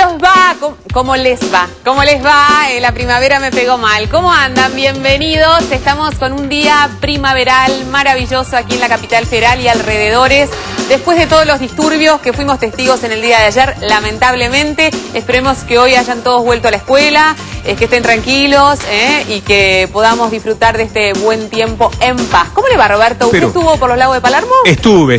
los va? ¿Cómo les va? ¿Cómo les va? La primavera me pegó mal. ¿Cómo andan? Bienvenidos. Estamos con un día primaveral maravilloso aquí en la capital federal y alrededores. Después de todos los disturbios que fuimos testigos en el día de ayer, lamentablemente, esperemos que hoy hayan todos vuelto a la escuela, que estén tranquilos y que podamos disfrutar de este buen tiempo en paz. ¿Cómo le va, Roberto? ¿Usted estuvo por los lagos de Palermo? Estuve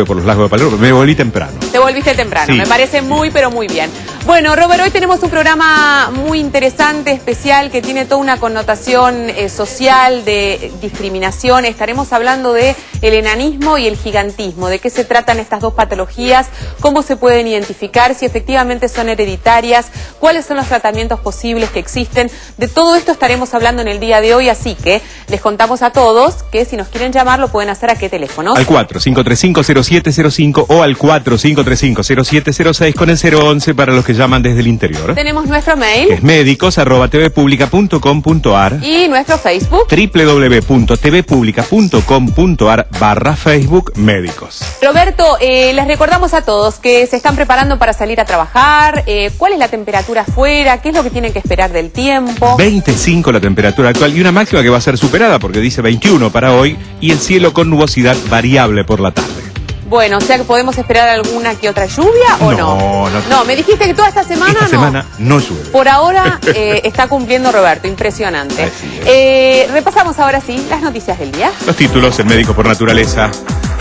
por los lagos de Palermo, me volví temprano. Te volviste temprano, sí. Me parece muy, pero muy bien. Bueno, Robert, hoy tenemos un programa muy interesante, especial, que tiene toda una connotación social de discriminación. Estaremos hablando de el enanismo y el gigantismo, de qué se tratan estas dos patologías, cómo se pueden identificar, si efectivamente son hereditarias, cuáles son los tratamientos posibles que existen. De todo esto estaremos hablando en el día de hoy, así que les contamos a todos que si nos quieren llamar lo pueden hacer a qué teléfonos. Al 4535-0705 o al 4535-0706 con el 011 para los que llaman desde el interior. Tenemos nuestro mail, que es medicos@tvpublica.com.ar, y nuestro Facebook, www.tvpublica.com.ar/Facebook Médicos. Roberto, les recordamos a todos que se están preparando para salir a trabajar. ¿Cuál es la temperatura afuera? ¿Qué es lo que tienen que esperar del tiempo? 25 la temperatura actual y una máxima que va a ser superada porque dice 21 para hoy y el cielo con nubosidad variable por la tarde. Bueno, o sea que podemos esperar alguna que otra lluvia o no. No, me dijiste que toda esta semana Esta semana no llueve. Por ahora está cumpliendo Roberto, impresionante. Repasamos ahora sí las noticias del día. Los títulos, el médico por naturaleza.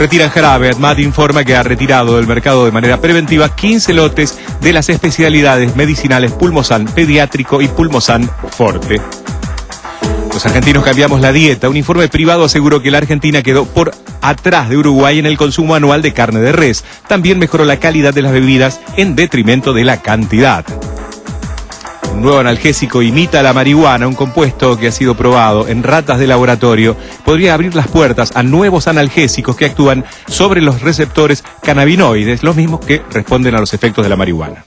Retiran jarabe. ADMAT informa que ha retirado del mercado de manera preventiva 15 lotes de las especialidades medicinales Pulmosan Pediátrico y Pulmosan Forte. Los argentinos cambiamos la dieta. Un informe privado aseguró que la Argentina quedó por atrás de Uruguay en el consumo anual de carne de res. También mejoró la calidad de las bebidas en detrimento de la cantidad. Un nuevo analgésico imita la marihuana, un compuesto que ha sido probado en ratas de laboratorio. Podría abrir las puertas a nuevos analgésicos que actúan sobre los receptores cannabinoides, los mismos que responden a los efectos de la marihuana.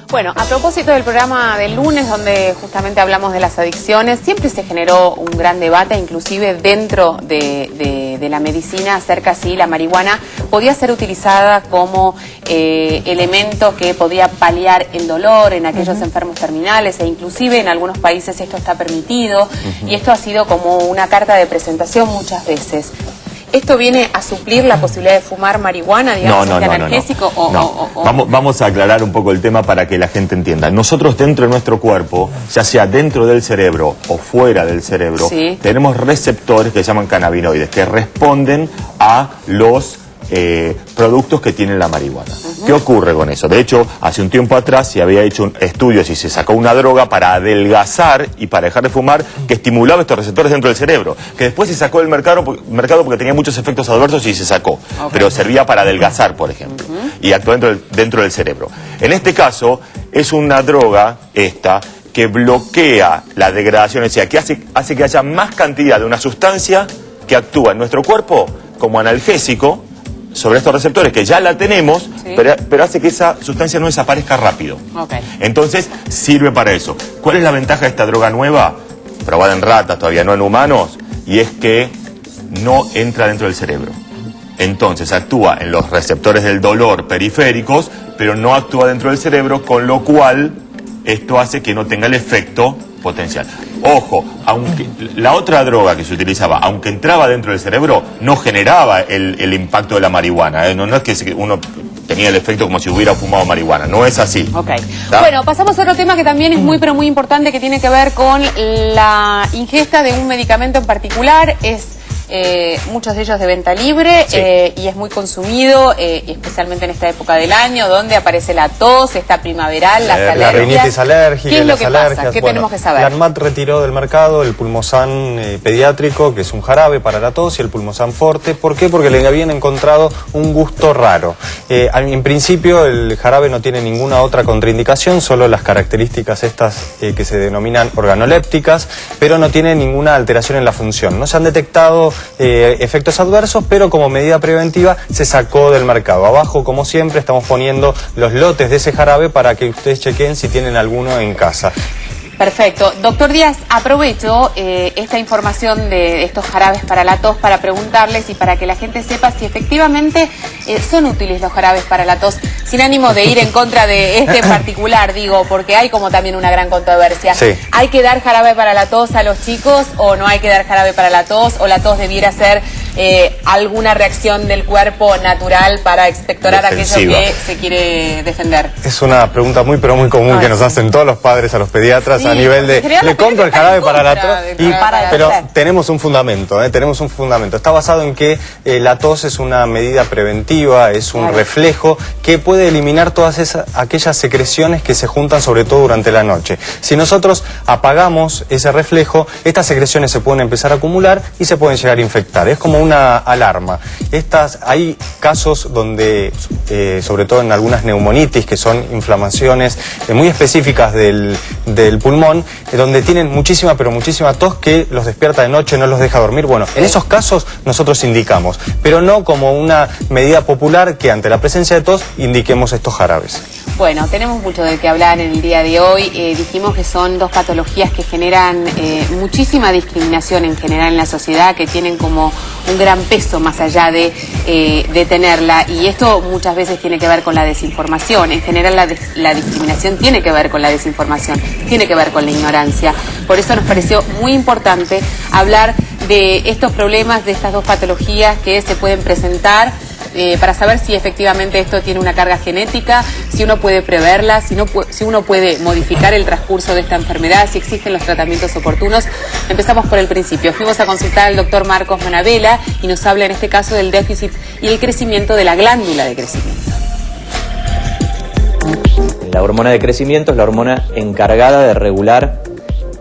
Bueno, a propósito del programa del lunes, donde justamente hablamos de las adicciones, siempre se generó un gran debate, inclusive dentro de la medicina, acerca si la marihuana podía ser utilizada como elemento que podía paliar el dolor en aquellos enfermos terminales, e inclusive en algunos países esto está permitido, y esto ha sido como una carta de presentación muchas veces. ¿Esto viene a suplir la posibilidad de fumar marihuana, digamos, analgésico? Vamos a aclarar un poco el tema para que la gente entienda. Nosotros dentro de nuestro cuerpo, ya sea dentro del cerebro o fuera del cerebro, tenemos receptores que se llaman cannabinoides, que responden a los productos que tiene la marihuana. ¿Qué ocurre con eso? De hecho, hace un tiempo atrás se había hecho estudios y se sacó una droga para adelgazar y para dejar de fumar que estimulaba estos receptores dentro del cerebro, que después se sacó del mercado porque tenía muchos efectos adversos y se sacó, pero servía para adelgazar, por ejemplo, y actúa dentro del cerebro. En este caso, es una droga que bloquea la degradación, o sea, que hace que haya más cantidad de una sustancia que actúa en nuestro cuerpo como analgésico sobre estos receptores, que ya la tenemos, pero hace que esa sustancia no desaparezca rápido. Entonces, sirve para eso. ¿Cuál es la ventaja de esta droga nueva? Probada en ratas, todavía no en humanos, y es que no entra dentro del cerebro. Entonces, actúa en los receptores del dolor periféricos, pero no actúa dentro del cerebro, con lo cual esto hace que no tenga el efecto potencial. Ojo, aunque la otra droga que se utilizaba, aunque entraba dentro del cerebro, no generaba el impacto de la marihuana. No es que uno tenía el efecto como si hubiera fumado marihuana. No es así. Bueno, pasamos a otro tema que también es muy, pero muy importante, que tiene que ver con la ingesta de un medicamento en particular. Muchos de ellos de venta libre, y es muy consumido, especialmente en esta época del año, donde aparece la tos, esta primaveral, las alergias. La rinitis alérgica. ¿Qué es lo que pasa? ¿Qué tenemos que saber? La ADMAT retiró del mercado el Pulmosan pediátrico, que es un jarabe para la tos, y el Pulmosan Forte. ¿Por qué? Porque le habían encontrado un gusto raro. En principio el jarabe no tiene ninguna otra contraindicación, solo las características estas que se denominan organolépticas, pero no tiene ninguna alteración en la función. No se han detectado efectos adversos, pero como medida preventiva se sacó del mercado. Abajo, como siempre, estamos poniendo los lotes de ese jarabe para que ustedes chequen si tienen alguno en casa. Perfecto. Doctor Díaz, aprovecho esta información de estos jarabes para la tos para preguntarles y para que la gente sepa si efectivamente son útiles los jarabes para la tos, sin ánimo de ir en contra de este en particular, digo, porque hay como también una gran controversia. Sí. ¿Hay que dar jarabe para la tos a los chicos o no hay que dar jarabe para la tos? ¿O la tos debiera ser alguna reacción del cuerpo natural para expectorar aquello que se quiere defender? Es una pregunta muy pero muy común que nos hacen todos los padres a los pediatras, sí, a nivel de le compro el jarabe para la tos pero tenemos un fundamento, tenemos un fundamento. Está basado en que la tos es una medida preventiva, es un reflejo que puede eliminar todas aquellas secreciones que se juntan sobre todo durante la noche. Si nosotros apagamos ese reflejo, estas secreciones se pueden empezar a acumular y se pueden llegar a infectar. Es como una alarma. Hay casos donde, sobre todo en algunas neumonitis, que son inflamaciones muy específicas del pulmón, donde tienen muchísima, pero muchísima tos que los despierta de noche, no los deja dormir. Bueno, en esos casos nosotros indicamos, pero no como una medida popular que ante la presencia de tos indiquemos estos jarabes. Bueno, tenemos mucho de qué hablar en el día de hoy. Dijimos que son dos patologías que generan muchísima discriminación en general en la sociedad, que tienen como un gran peso más allá de tenerla, y esto muchas veces tiene que ver con la desinformación. En general la discriminación tiene que ver con la desinformación, tiene que ver con la ignorancia. Por eso nos pareció muy importante hablar de estos problemas, de estas dos patologías que se pueden presentar, para saber si efectivamente esto tiene una carga genética, si uno puede preverla, si uno puede modificar el transcurso de esta enfermedad, si existen los tratamientos oportunos. Empezamos por el principio. Fuimos a consultar al doctor Marcos Manabela y nos habla en este caso del déficit y el crecimiento de la glándula de crecimiento. La hormona de crecimiento es la hormona encargada de regular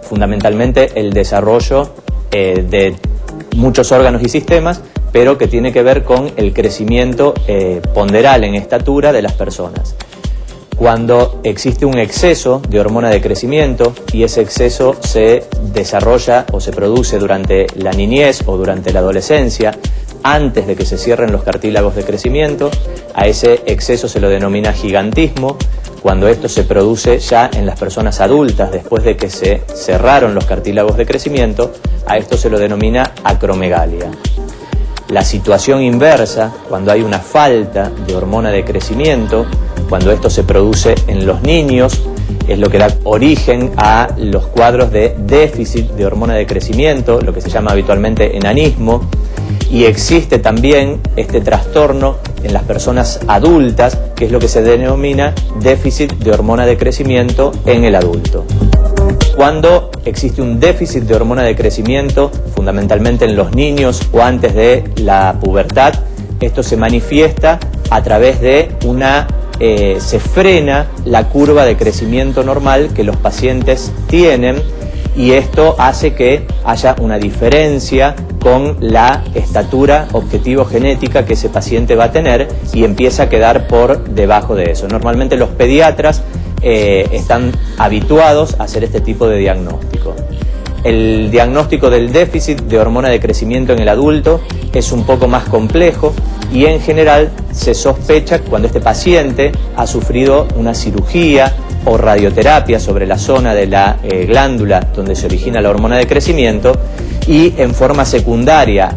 fundamentalmente el desarrollo de muchos órganos y sistemas, pero que tiene que ver con el crecimiento ponderal en estatura de las personas. Cuando existe un exceso de hormona de crecimiento y ese exceso se desarrolla o se produce durante la niñez o durante la adolescencia, antes de que se cierren los cartílagos de crecimiento, a ese exceso se lo denomina gigantismo. Cuando esto se produce ya en las personas adultas, después de que se cerraron los cartílagos de crecimiento, a esto se lo denomina acromegalia. La situación inversa, cuando hay una falta de hormona de crecimiento, cuando esto se produce en los niños, es lo que da origen a los cuadros de déficit de hormona de crecimiento, lo que se llama habitualmente enanismo, y existe también este trastorno en las personas adultas, que es lo que se denomina déficit de hormona de crecimiento en el adulto. Cuando existe un déficit de hormona de crecimiento, fundamentalmente en los niños o antes de la pubertad, esto se manifiesta a través de se frena la curva de crecimiento normal que los pacientes tienen, y esto hace que haya una diferencia con la estatura objetivo genética que ese paciente va a tener y empieza a quedar por debajo de eso. Normalmente los pediatras están habituados a hacer este tipo de diagnóstico. El diagnóstico del déficit de hormona de crecimiento en el adulto es un poco más complejo y en general se sospecha cuando este paciente ha sufrido una cirugía o radioterapia sobre la zona de la glándula donde se origina la hormona de crecimiento, y en forma secundaria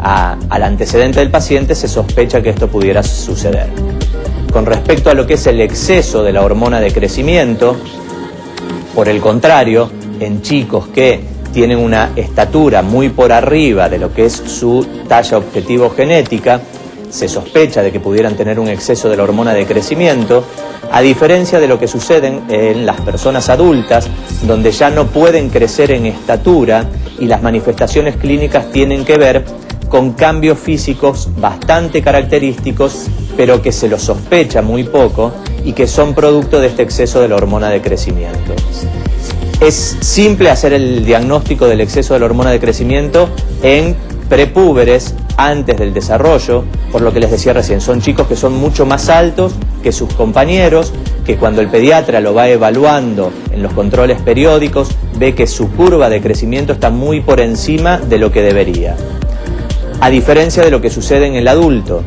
al antecedente del paciente se sospecha que esto pudiera suceder. Con respecto a lo que es el exceso de la hormona de crecimiento, por el contrario, en chicos que tienen una estatura muy por arriba de lo que es su talla objetivo genética, se sospecha de que pudieran tener un exceso de la hormona de crecimiento, a diferencia de lo que sucede en las personas adultas, donde ya no pueden crecer en estatura y las manifestaciones clínicas tienen que ver con cambios físicos bastante característicos, pero que se los sospecha muy poco y que son producto de este exceso de la hormona de crecimiento. Es simple hacer el diagnóstico del exceso de la hormona de crecimiento en prepúberes, antes del desarrollo, por lo que les decía recién, son chicos que son mucho más altos que sus compañeros, que cuando el pediatra lo va evaluando en los controles periódicos, ve que su curva de crecimiento está muy por encima de lo que debería. A diferencia de lo que sucede en el adulto,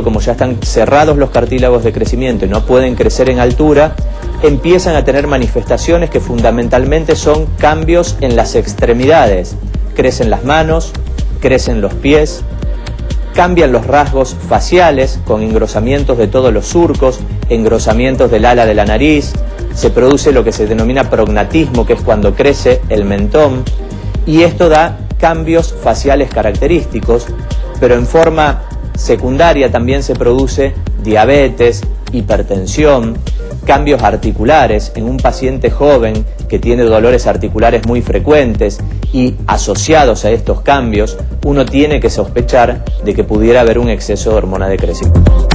como ya están cerrados los cartílagos de crecimiento y no pueden crecer en altura, empiezan a tener manifestaciones que fundamentalmente son cambios en las extremidades. Crecen las manos, crecen los pies, cambian los rasgos faciales con engrosamientos de todos los surcos, engrosamientos del ala de la nariz, se produce lo que se denomina prognatismo, que es cuando crece el mentón, y esto da cambios faciales característicos, pero en forma secundaria también se produce diabetes, hipertensión, cambios articulares en un paciente joven que tiene dolores articulares muy frecuentes, y asociados a estos cambios uno tiene que sospechar de que pudiera haber un exceso de hormona de crecimiento.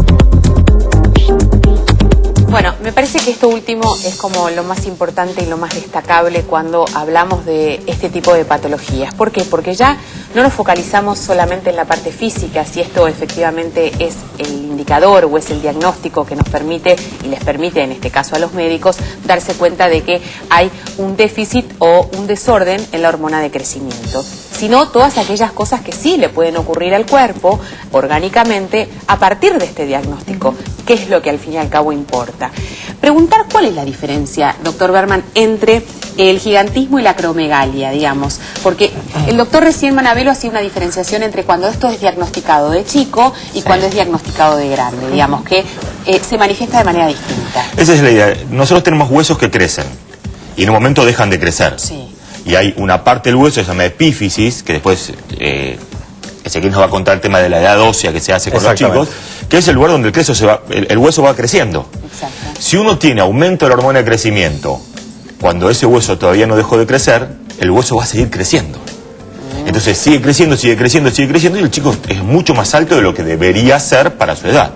Bueno, me parece que esto último es como lo más importante y lo más destacable cuando hablamos de este tipo de patologías. ¿Por qué? Porque ya no nos focalizamos solamente en la parte física, si esto efectivamente es el indicador o es el diagnóstico que nos permite y les permite, en este caso a los médicos, darse cuenta de que hay un déficit o un desorden en la hormona de crecimiento, sino todas aquellas cosas que sí le pueden ocurrir al cuerpo orgánicamente a partir de este diagnóstico, que es lo que al fin y al cabo importa. Preguntar cuál es la diferencia, doctor Berman, entre el gigantismo y la acromegalia, digamos, porque el doctor recién Manabelo hacía una diferenciación entre cuando esto es diagnosticado de chico y cuando es diagnosticado de grande, digamos, que se manifiesta de manera distinta. Esa es la idea. Nosotros tenemos huesos que crecen y en un momento dejan de crecer. Sí. Y hay una parte del hueso que se llama epífisis, que después Ezequiel nos va a contar el tema de la edad ósea que se hace con los chicos, que es el lugar donde el hueso va creciendo. Exacto. Si uno tiene aumento de la hormona de crecimiento, cuando ese hueso todavía no dejó de crecer, el hueso va a seguir creciendo. Entonces sigue creciendo, sigue creciendo, sigue creciendo, y el chico es mucho más alto de lo que debería ser para su edad.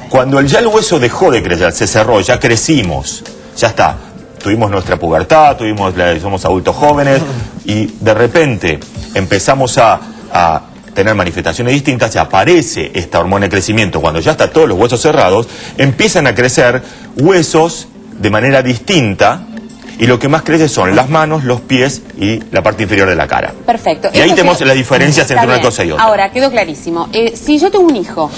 Cuando ya el hueso dejó de crecer, se cerró, ya crecimos, ya está, tuvimos nuestra pubertad, somos adultos jóvenes, y de repente empezamos a tener manifestaciones distintas, y aparece esta hormona de crecimiento. Cuando ya están todos los huesos cerrados, empiezan a crecer huesos de manera distinta, y lo que más crece son las manos, los pies y la parte inferior de la cara. Perfecto. Y ahí tenemos las diferencias entre una cosa y otra. Ahora, quedó clarísimo. Si yo tengo un hijo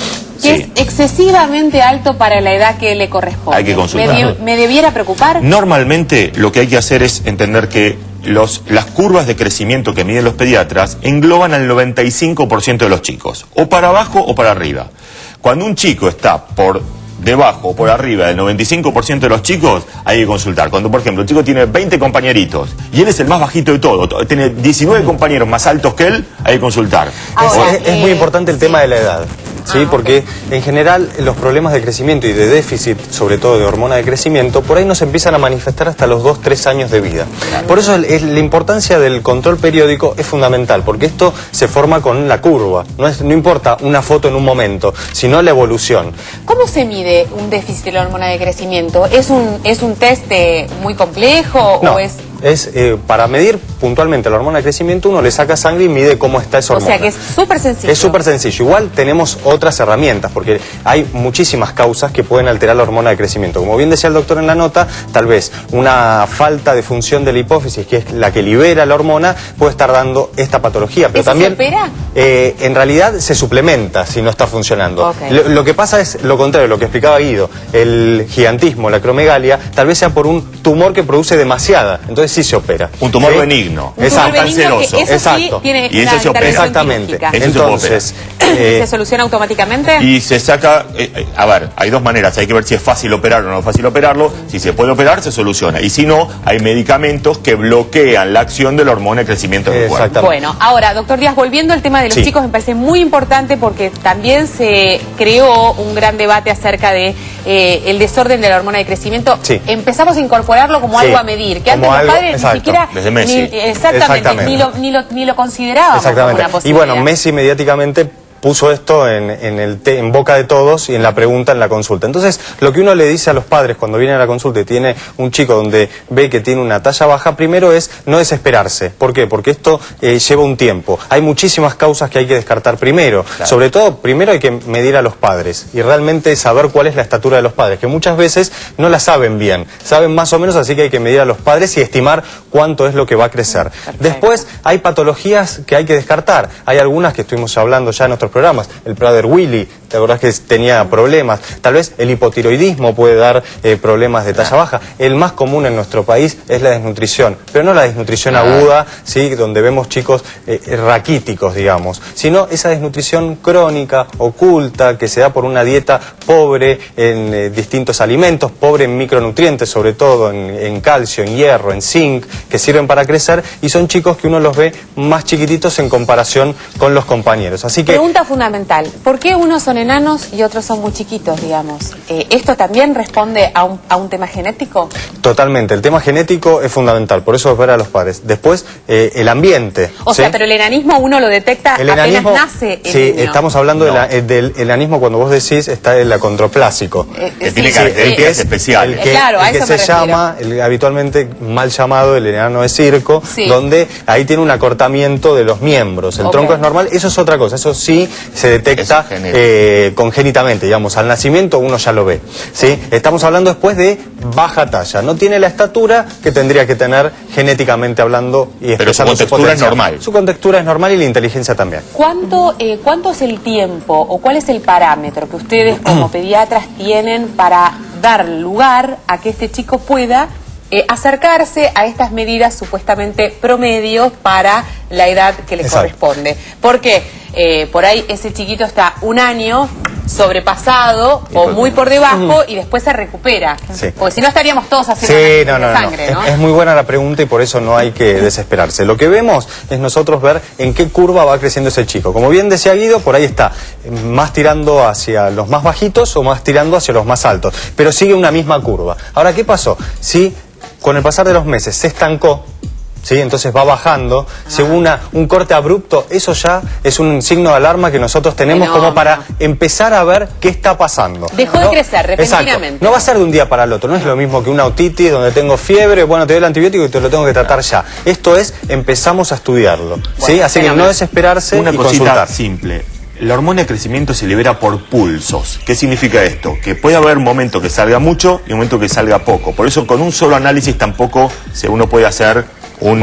que es excesivamente alto para la edad que le corresponde, hay que consultar. ¿Me debiera preocupar? Normalmente lo que hay que hacer es entender que las curvas de crecimiento que miden los pediatras engloban al 95% de los chicos, o para abajo o para arriba. Cuando un chico está por debajo o por arriba del 95% de los chicos, hay que consultar. Cuando, por ejemplo, el chico tiene 20 compañeritos y él es el más bajito de todo, tiene 19 compañeros más altos que él, hay que consultar. Ahora, es muy importante el tema de la edad. ¿Sí? Porque en general los problemas de crecimiento y de déficit, sobre todo de hormona de crecimiento, por ahí no se empiezan a manifestar hasta los 2-3 años de vida. Por eso la importancia del control periódico es fundamental, porque esto se forma con la curva. No importa una foto en un momento, sino la evolución. ¿Cómo se mide un déficit de la hormona de crecimiento? ¿Es un test muy complejo No. o es...? Para medir puntualmente la hormona de crecimiento, uno le saca sangre y mide cómo está esa hormona. O sea que es súper sencillo. Es súper sencillo. Igual tenemos otras herramientas, porque hay muchísimas causas que pueden alterar la hormona de crecimiento. Como bien decía el doctor en la nota, tal vez una falta de función de la hipófisis, que es la que libera la hormona, puede estar dando esta patología. Pero ¿eso también, se opera? En realidad se suplementa si no está funcionando. Okay. Lo que pasa es lo contrario, lo que explicaba Guido. El gigantismo, la acromegalia, tal vez sea por un tumor que produce demasiada. Entonces sí se opera. Un tumor ¿sí? benigno. Un tumor benigno que eso Exacto. sí tiene Y eso una se opera. intervención Exactamente. quirúrgica. Eso Entonces, ¿Se soluciona automáticamente? Y se saca, a ver, hay dos maneras, hay que ver si es fácil operarlo o no es fácil operarlo. Si se puede operar, se soluciona. Y si no, hay medicamentos que bloquean la acción de la hormona de crecimiento del cuerpo. Bueno, ahora, doctor Díaz, volviendo al tema de los chicos, me parece muy importante porque también se creó un gran debate acerca de el desorden de la hormona de crecimiento. Sí. Empezamos a incorporarlo como algo a medir, que como antes los algo, padres exacto, ni siquiera... desde Messi. Exactamente. Ni lo considerábamos como una Exactamente. Y posibilidad. bueno, Messi mediáticamente puso esto en boca de todos y en la pregunta, en la consulta. Entonces, lo que uno le dice a los padres cuando viene a la consulta y tiene un chico donde ve que tiene una talla baja, primero es no desesperarse. ¿Por qué? Porque esto lleva un tiempo. Hay muchísimas causas que hay que descartar primero. Claro. Sobre todo, primero hay que medir a los padres y realmente saber cuál es la estatura de los padres, que muchas veces no la saben bien. Saben más o menos, así que hay que medir a los padres y estimar cuánto es lo que va a crecer. Perfecto. Después, hay patologías que hay que descartar. Hay algunas que estuvimos hablando ya en nuestros programas, el Prader-Willi, la verdad es que tenía problemas. Tal vez el hipotiroidismo puede dar problemas de talla baja. El más común en nuestro país es la desnutrición, pero no la desnutrición aguda, ¿sí? Donde vemos chicos raquíticos, digamos, sino esa desnutrición crónica, oculta, que se da por una dieta pobre en distintos alimentos, pobre en micronutrientes, sobre todo en calcio, en hierro, en zinc, que sirven para crecer, y son chicos que uno los ve más chiquititos en comparación con los compañeros. Así que... Pregunta fundamental, ¿por qué unos son enanos y otros son muy chiquitos, digamos? ¿Esto también responde a un tema genético? Totalmente, el tema genético es fundamental, por eso es ver a los padres. Después, el ambiente. O sea, pero el enanismo uno lo detecta apenas nace el niño. Estamos hablando del enanismo, cuando vos decís, está el acondroplásico. Que tiene características especiales. Claro, a el eso que me se refiero. llama, habitualmente mal llamado, el enano de circo, donde ahí tiene un acortamiento de los miembros. El tronco es normal, eso es otra cosa, eso sí se detecta congénitamente, digamos, al nacimiento uno ya lo ve, ¿sí? Estamos hablando después de baja talla, no tiene la estatura que tendría que tener genéticamente hablando y expresando su contextura es normal. Su contextura es normal y la inteligencia también. ¿Cuánto es el tiempo o cuál es el parámetro que ustedes como pediatras tienen para dar lugar a que este chico pueda acercarse a estas medidas supuestamente promedios para la edad que le corresponde? Porque por ahí ese chiquito está un año sobrepasado o muy por debajo y después se recupera. Porque si no estaríamos todos haciendo sangre, ¿no? Es muy buena la pregunta y por eso no hay que desesperarse. Lo que vemos es nosotros ver en qué curva va creciendo ese chico. Como bien decía Guido, por ahí está más tirando hacia los más bajitos o más tirando hacia los más altos, pero sigue una misma curva. Ahora, ¿qué pasó? Si con el pasar de los meses se estancó, ¿sí? Entonces va bajando, según un corte abrupto, eso ya es un signo de alarma que nosotros tenemos como para empezar a ver qué está pasando. Dejó de crecer repentinamente. Exacto. No va a ser de un día para el otro, no es lo mismo que una otitis donde tengo fiebre, bueno, te doy el antibiótico y te lo tengo que tratar ya. Esto es, empezamos a estudiarlo, ¿sí? Así que no desesperarse y consultar. Una cosita simple. La hormona de crecimiento se libera por pulsos. ¿Qué significa esto? Que puede haber un momento que salga mucho y un momento que salga poco. Por eso con un solo análisis tampoco uno puede hacer un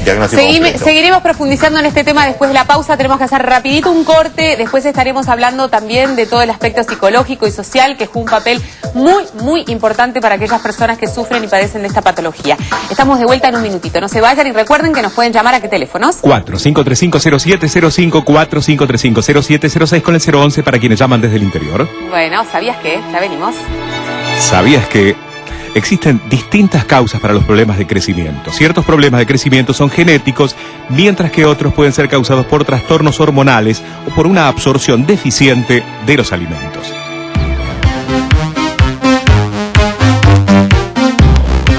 diagnóstico completo. Seguiremos profundizando en este tema después de la pausa. Tenemos que hacer rapidito un corte. Después estaremos hablando también de todo el aspecto psicológico y social, que juega un papel muy, muy importante para aquellas personas que sufren y padecen de esta patología. Estamos de vuelta en un minutito. No se vayan y recuerden que nos pueden llamar a qué teléfonos. 45350705, 45350706 con el 011 para quienes llaman desde el interior. Bueno, ¿sabías qué? Ya venimos. ¿Sabías que existen distintas causas para los problemas de crecimiento? Ciertos problemas de crecimiento son genéticos, mientras que otros pueden ser causados por trastornos hormonales o por una absorción deficiente de los alimentos.